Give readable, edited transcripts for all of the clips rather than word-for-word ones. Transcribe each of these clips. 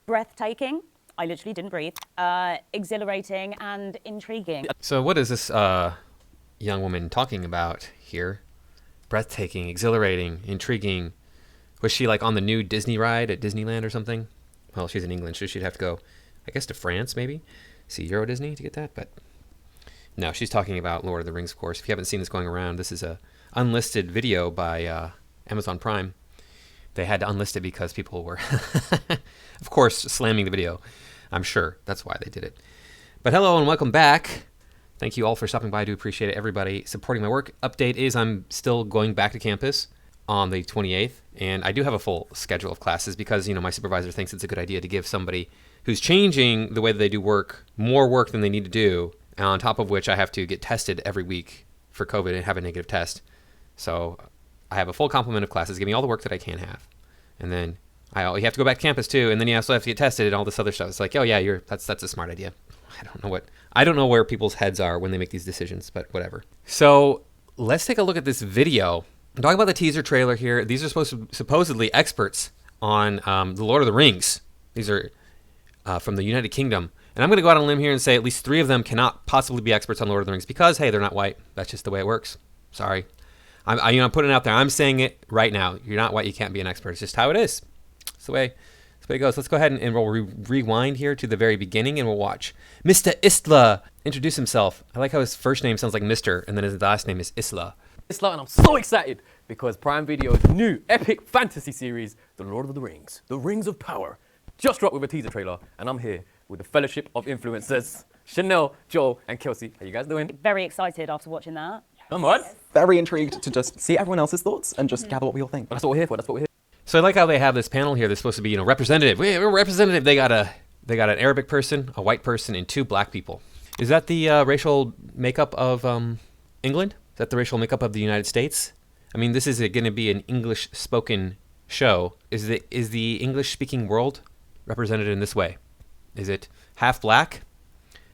breathtaking. I literally didn't breathe. Exhilarating and intriguing. So what is this young woman talking about here? Breathtaking, exhilarating, intriguing. Was she like on the new Disney ride at Disneyland or something? Well, she's in England, so she'd have to go, I guess, to France maybe? See Euro Disney to get that? But no, she's talking about Lord of the Rings, of course. If you haven't seen this going around, this is a unlisted video by Amazon Prime. They had to unlist it because people were, of course, slamming the video. I'm sure that's why they did it. But hello and welcome back. Thank you all for stopping by. I do appreciate it. Everybody supporting my work. Update is I'm still going back to campus on the 28th, and I do have a full schedule of classes because, you know, my supervisor thinks it's a good idea to give somebody who's changing the way that they do work more work than they need to do, and on top of which I have to get tested every week for COVID and have a negative test. So I have a full complement of classes. Give me all the work that I can have. And then you have to go back to campus too, and then you also have to get tested and all this other stuff. It's like, oh yeah, that's a smart idea. I don't know where people's heads are when they make these decisions, but whatever. So let's take a look at this video. I'm talking about the teaser trailer here. These are supposedly experts on the Lord of the Rings. These are from the United Kingdom. And I'm going to go out on a limb here and say at least 3 of them cannot possibly be experts on Lord of the Rings because, hey, they're not white. That's just the way it works. Sorry. I'm putting it out there. I'm saying it right now. You're not white. You can't be an expert. It's just how it is. It's the way it goes. Let's go ahead and we'll rewind here to the very beginning and we'll watch Mr. Isla introduce himself. I like how his first name sounds like Mr. and then his last name is Isla. Isla, and I'm so excited because Prime Video's new epic fantasy series, The Lord of the Rings, The Rings of Power, just dropped with a teaser trailer, and I'm here with the Fellowship of Influencers, Chanel, Joel, and Kelsey. How you guys doing? Very excited after watching that. Come on. Very intrigued to just see everyone else's thoughts and just gather what we all think. Well, that's what we're here for. So I like how they have this panel here that's supposed to be, representative. We're representative. They got an Arabic person, a white person, and 2 black people. Is that the racial makeup of England? Is that the racial makeup of the United States? I mean, this is going to be an English-spoken show. Is the English-speaking world represented in this way? Is it half black,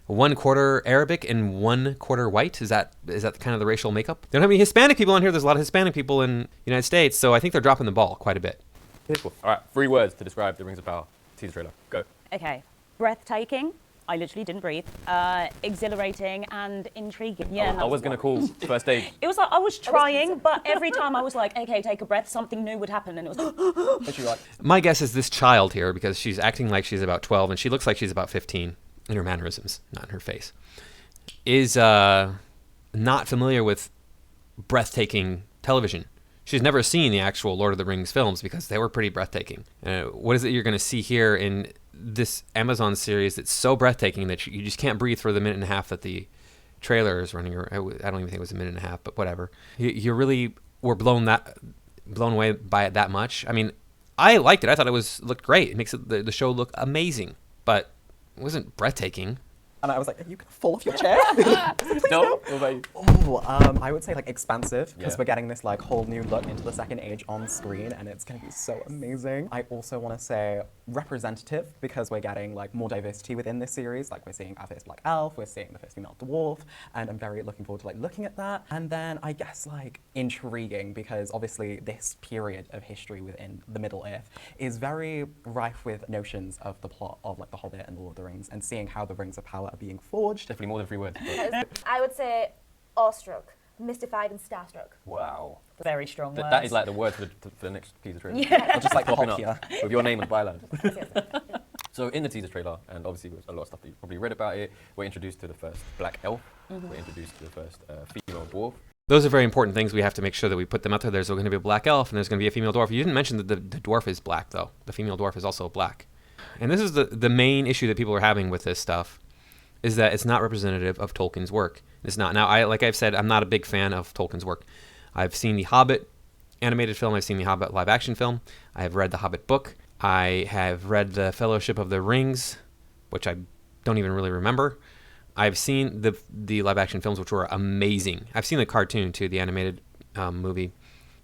1/4 Arabic, and 1/4 white? Is that kind of the racial makeup? They don't have any Hispanic people on here. There's a lot of Hispanic people in the United States, so I think they're dropping the ball quite a bit. All right, 3 words to describe The Rings of Power teaser trailer. Go. Okay. Breathtaking. I literally didn't breathe. Exhilarating and intriguing. Yeah. I was going to call first aid. It was like I was trying, but every time I was like, okay, take a breath, something new would happen, and it was. My guess is this child here, because she's acting like she's about 12, and she looks like she's about 15 in her mannerisms, not in her face, is not familiar with breathtaking television. She's never seen the actual Lord of the Rings films because they were pretty breathtaking. What is it you're going to see here in this Amazon series that's so breathtaking that you just can't breathe for the minute and a half that the trailer is running? Or I don't even think it was a minute and a half, but whatever. You really were blown away by it that much. I mean, I liked it. I thought it looked great. It makes the show look amazing, but it wasn't breathtaking. And I was like, are you going to fall off your chair? No? What about you? Oh, I would say like expansive because Yeah. we're getting this like whole new look into the second age on screen and it's going to be so amazing. I also want to say representative because we're getting like more diversity within this series. Like we're seeing our first black elf, we're seeing the first female dwarf, and I'm very looking forward to like looking at that. And then I guess like intriguing because obviously this period of history within the Middle Earth is very rife with notions of the plot of like The Hobbit and The Lord of the Rings and seeing how the Rings of Power are being forged. Definitely more than 3 words. I would say awestruck, mystified, and starstruck. Wow. Very strong words. That is like the word for the next teaser trailer. Yeah. Or just like Popping pop here. up with your name and byline. So in the teaser trailer, and obviously with a lot of stuff that you've probably read about it, we're introduced to the first black elf. We're introduced to the first female dwarf. Those are very important things. We have to make sure that we put them out there. There's going to be a black elf and there's going to be a female dwarf. You didn't mention that the dwarf is black, though. The female dwarf is also black. And this is the main issue that people are having with this stuff, is that it's not representative of Tolkien's work. It's not. Now, like I've said, I'm not a big fan of Tolkien's work. I've seen the Hobbit animated film. I've seen the Hobbit live action film. I have read the Hobbit book. I have read the Fellowship of the Rings, which I don't even really remember. I've seen the live action films, which were amazing. I've seen the cartoon too, the animated movie,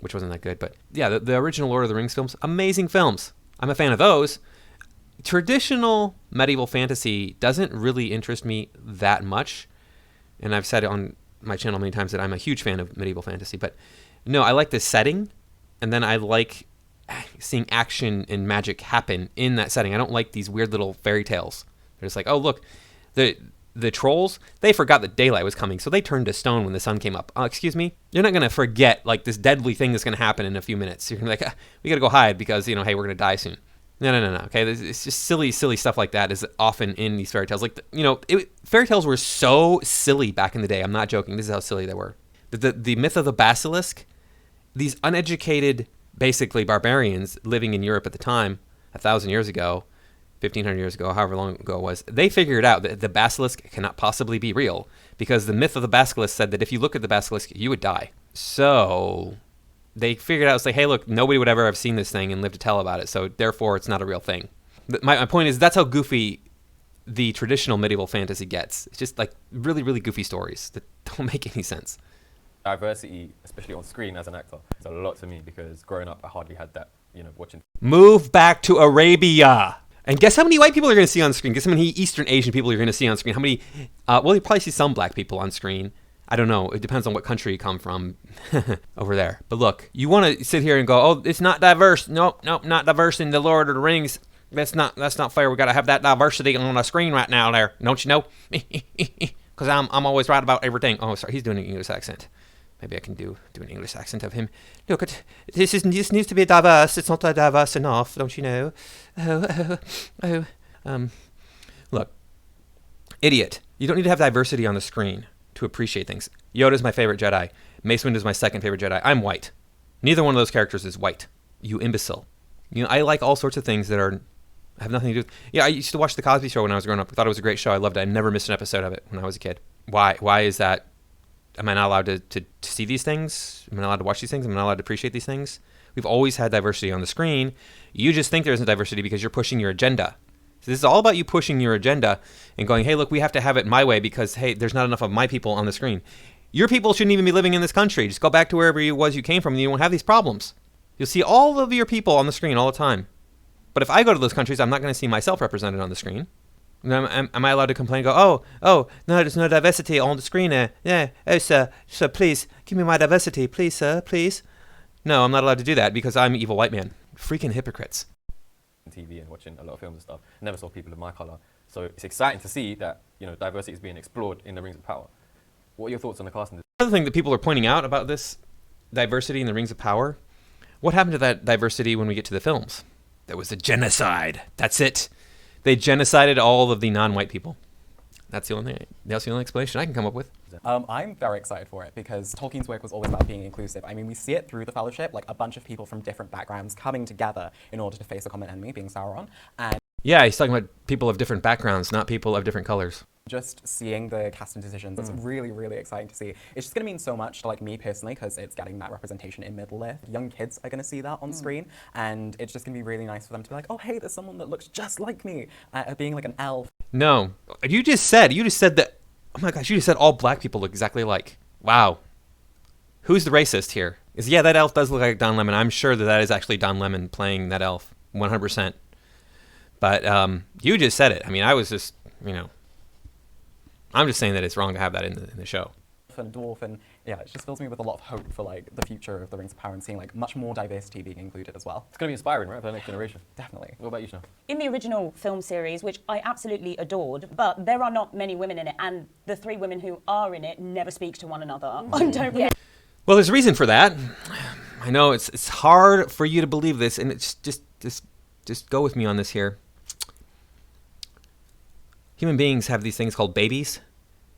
which wasn't that good. But yeah, the original Lord of the Rings films, amazing films. I'm a fan of those. Traditional medieval fantasy doesn't really interest me that much. And I've said it on my channel many times that I'm a huge fan of medieval fantasy. But no, I like the setting. And then I like seeing action and magic happen in that setting. I don't like these weird little fairy tales. They're just like, oh, look, the trolls, they forgot that daylight was coming, so they turned to stone when the sun came up. Excuse me? You're not going to forget, like, this deadly thing that's going to happen in a few minutes. You're going to be like, we got to go hide because, hey, we're going to die soon. No. Okay, it's just silly stuff like that is often in these fairy tales. Like, fairy tales were so silly back in the day. I'm not joking. This is how silly they were. The myth of the basilisk, these uneducated, basically barbarians living in Europe at the time, 1,000 years ago, 1,500 years ago, however long ago it was, they figured out that the basilisk cannot possibly be real because the myth of the basilisk said that if you look at the basilisk, you would die. So they figured out, it's like, hey, look, nobody would ever have seen this thing and live to tell about it, so therefore it's not a real thing. My point is, that's how goofy the traditional medieval fantasy gets. It's just like really, really goofy stories that don't make any sense. Diversity, especially on screen as an actor, is a lot to me because growing up, I hardly had that, watching. Move back to Arabia. And guess how many white people you're going to see on screen? Guess how many Eastern Asian people you're going to see on screen? How many, well, you probably see some black people on screen. I don't know. It depends on what country you come from over there. But look, you want to sit here and go, oh, it's not diverse. Nope, not diverse in the Lord of the Rings. That's not fair. We got to have that diversity on the screen right now there. Don't you know? Because I'm always right about everything. Oh, sorry. He's doing an English accent. Maybe I can do an English accent of him. Look, this needs to be diverse. It's not diverse enough, don't you know? Look, idiot. You don't need to have diversity on the screen to appreciate things. Yoda's my favorite Jedi. Mace Windu's my second favorite Jedi. I'm white. Neither one of those characters is white. You imbecile. I like all sorts of things that have nothing to do with... Yeah, I used to watch The Cosby Show when I was growing up. I thought it was a great show. I loved it. I never missed an episode of it when I was a kid. Why is that? Am I not allowed to see these things? Am I not allowed to watch these things? Am I not allowed to appreciate these things? We've always had diversity on the screen. You just think there isn't diversity because you're pushing your agenda. So this is all about you pushing your agenda and going, hey, look, we have to have it my way because, hey, there's not enough of my people on the screen. Your people shouldn't even be living in this country. Just go back to wherever you came from and you won't have these problems. You'll see all of your people on the screen all the time. But if I go to those countries, I'm not going to see myself represented on the screen. Am I allowed to complain and go, oh, no, there's no diversity on the screen there. Yeah, oh, sir, please, give me my diversity, please, sir, please. No, I'm not allowed to do that because I'm an evil white man. Freaking hypocrites. TV and watching a lot of films and stuff. I never saw people of my color. So it's exciting to see that, diversity is being explored in the Rings of Power. What are your thoughts on the casting? Another thing that people are pointing out about this diversity in the Rings of Power, what happened to that diversity when we get to the films? There was a genocide. That's it. They genocided all of the non-white people. That's the only explanation I can come up with. I'm very excited for it because Tolkien's work was always about being inclusive. I mean, we see it through the Fellowship, like a bunch of people from different backgrounds coming together in order to face a common enemy, being Sauron. And yeah, he's talking about people of different backgrounds, not people of different colors. Just seeing the casting decisions, it's really, really exciting to see. It's just going to mean so much to like me personally because it's getting that representation in Middle-earth. Young kids are going to see that on screen, and it's just going to be really nice for them to be like, oh, hey, there's someone that looks just like me, being like an elf. No, you just said that, oh my gosh, you just said all black people look exactly alike. Wow. Who's the racist here? Yeah, that elf does look like Don Lemon. I'm sure that is actually Don Lemon playing that elf, 100%. But you just said it. I mean, I was just, I'm just saying that it's wrong to have that in the show. And dwarf, and yeah, it just fills me with a lot of hope for like the future of the Rings of Power and seeing like much more diversity being included as well. It's going to be inspiring, right, for the next generation. Definitely. What about you, Chanel? In the original film series, which I absolutely adored, but there are not many women in it, and the three women who are in it never speak to one another. I don't really... Well, there's a reason for that. I know it's hard for you to believe this, and it's just go with me on this here. Human beings have these things called babies,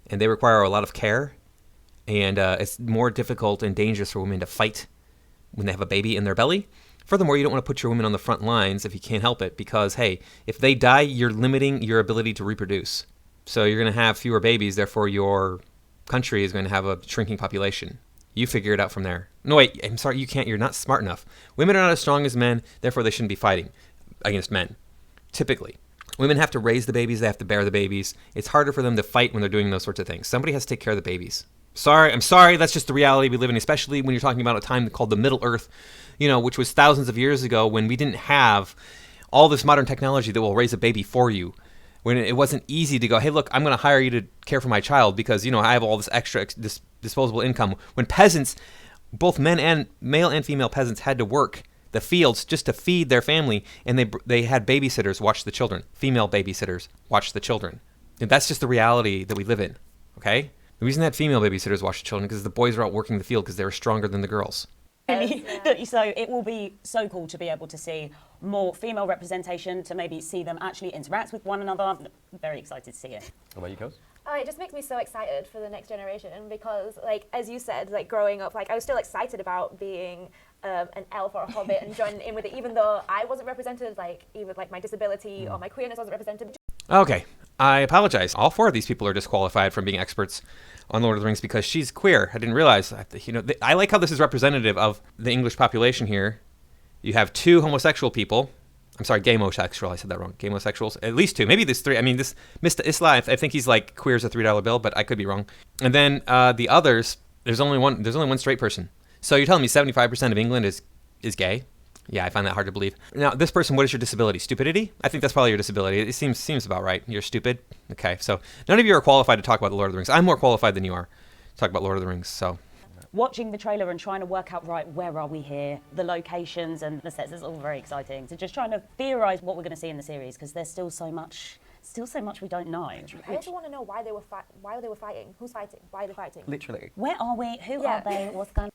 and they require a lot of care, and it's more difficult and dangerous for women to fight when they have a baby in their belly. Furthermore, you don't want to put your women on the front lines if you can't help it, because, hey, if they die, you're limiting your ability to reproduce. So you're going to have fewer babies, therefore your country is going to have a shrinking population. You figure it out from there. No, wait, I'm sorry, you can't. You're not smart enough. Women are not as strong as men, therefore they shouldn't be fighting against men, typically. Women have to raise the babies, they have to bear the babies. It's harder for them to fight when they're doing those sorts of things. Somebody has to take care of the babies. I'm sorry, that's just the reality we live in, especially when you're talking about a time called the Middle Earth, which was thousands of years ago when we didn't have all this modern technology that will raise a baby for you. When it wasn't easy to go, hey, look, I'm going to hire you to care for my child because, I have all this extra disposable income. When peasants, both male and female peasants, had to work the fields just to feed their family, and they had babysitters watch the children, female babysitters watch the children. And that's just the reality that we live in, okay? The reason that female babysitters watch the children is because the boys are out working the field because they were stronger than the girls. So it will be so cool to be able to see more female representation, to maybe see them actually interact with one another. I'm very excited to see it. What about you, Kels? Oh, it just makes me so excited for the next generation because, like, as you said, like, growing up, like, I was still excited about being an elf or a hobbit and joining in with it, even though I wasn't represented, like, even, like, my disability or my queerness wasn't represented. Okay, I apologize. All 4 of these people are disqualified from being experts on Lord of the Rings because she's queer. I didn't realize. I like how this is representative of the English population here. You have 2 homosexual people. I'm sorry, gamosexual. I said that wrong. Gamosexuals. At least 2. Maybe there's 3. I mean, this Mr. Isla, I think he's like queer as a $3 bill, but I could be wrong. And then the others, there's only one straight person. So you're telling me 75% of England is gay? Yeah, I find that hard to believe. Now, this person, what is your disability? Stupidity? I think that's probably your disability. It seems about right. You're stupid? Okay, so none of you are qualified to talk about the Lord of the Rings. I'm more qualified than you are to talk about Lord of the Rings, so. Watching the trailer and trying to work out, right, where are we here? The locations and the sets, is all very exciting. So just trying to theorize what we're going to see in the series, because there's still so much we don't know. I also want to know why they were fighting. Who's fighting? Why are they fighting? Literally. Where are we? Who are they? What's going on?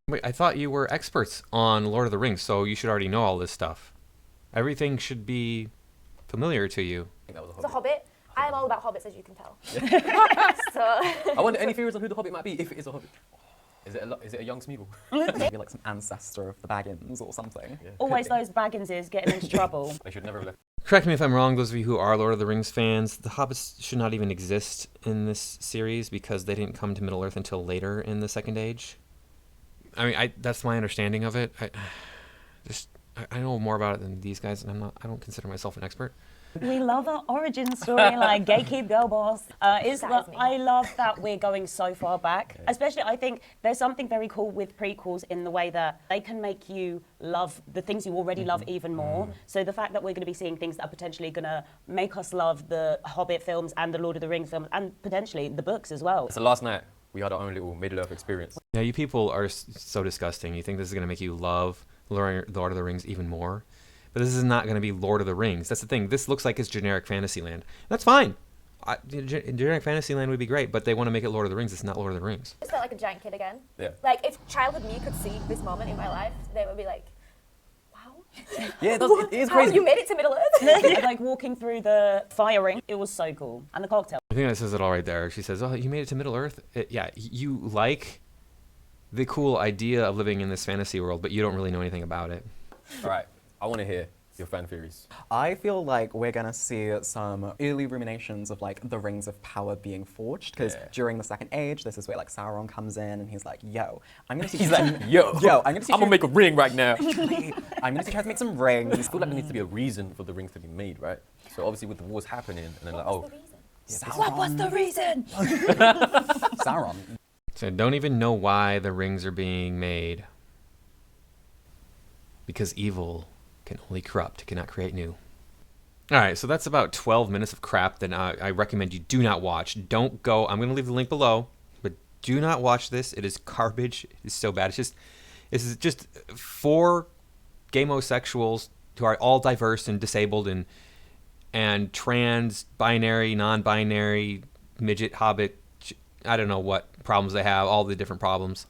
Wait, I thought you were experts on Lord of the Rings, so you should already know all this stuff. Everything should be familiar to you. I think that was It's a hobbit. I am all about hobbits, as you can tell. So. I wonder any theories on who the hobbit might be, if it is a hobbit. Is it a young Smeagol? Maybe like some ancestor of the Baggins or something. Yeah. Always those Bagginses getting into trouble. They should never have left. Correct me if I'm wrong, those of you who are Lord of the Rings fans, the hobbits should not even exist in this series because they didn't come to Middle-earth until later in the Second Age. I mean, that's my understanding of it. I know more about it than these guys, and I don't consider myself an expert. We love our origin story, like gatekeep, girl boss. I love that we're going so far back. Especially, I think there's something very cool with prequels in the way that they can make you love the things you already love even more. So the fact that we're going to be seeing things that are potentially going to make us love the Hobbit films and the Lord of the Rings films, and potentially the books as well. So last night, we had our own little Middle-earth experience. Yeah, you people are so disgusting. You think this is going to make you love Lord of the Rings even more? But this is not going to be Lord of the Rings. That's the thing. This looks like it's generic Fantasyland. That's fine. Generic Fantasyland would be great, but they want to make it Lord of the Rings. It's not Lord of the Rings. I just felt like a giant kid again. Yeah. Like, if childhood me could see this moment in my life, they would be like, wow. Yeah, it is How crazy. you made it to Middle-earth? Like walking through the fire ring, it was so cool. And the cocktail. I think that says it all right there. She says, oh, you made it to Middle-earth? Yeah, you like the cool idea of living in this fantasy world, but you don't really know anything about it. All right, I want to hear your fan theories. I feel like we're gonna see some early ruminations of like the rings of power being forged, because during the Second Age, this is where like Sauron comes in and he's like, "Yo, I'm gonna teach." He's like, yo, I'm gonna make a ring right now. I'm gonna teach you how to make some I rings. feel like there needs to be a reason for the rings to be made, right? So obviously with the wars happening, and then like, oh, What was the reason? Sauron. So I don't even know why the rings are being made. Because evil can only corrupt, it cannot create new. All right, so that's about 12 minutes of crap that I recommend you do not watch. Don't go. I'm going to leave the link below, but do not watch this. It is garbage. It's so bad. It's just 4 gamosexuals who are all diverse and disabled and trans, binary, non-binary, midget, hobbit. I don't know what problems they have. All the different problems.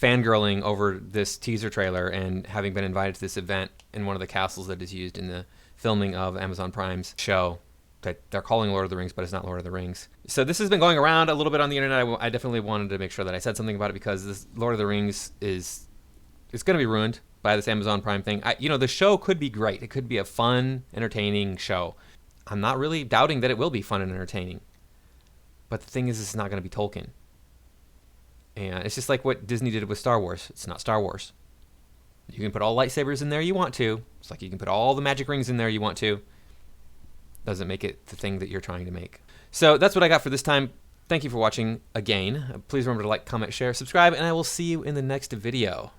Fangirling over this teaser trailer and having been invited to this event in one of the castles that is used in the filming of Amazon Prime's show that they're calling Lord of the Rings, but it's not Lord of the Rings. So this has been going around a little bit on the internet. I definitely wanted to make sure that I said something about it because this Lord of the Rings it's going to be ruined by this Amazon Prime thing. The show could be great. It could be a fun, entertaining show. I'm not really doubting that it will be fun and entertaining. But the thing is, it's not going to be Tolkien. And it's just like what Disney did with Star Wars. It's not Star Wars. You can put all lightsabers in there you want to. It's like you can put all the magic rings in there you want to. Doesn't make it the thing that you're trying to make. So that's what I got for this time. Thank you for watching again. Please remember to like, comment, share, subscribe, and I will see you in the next video.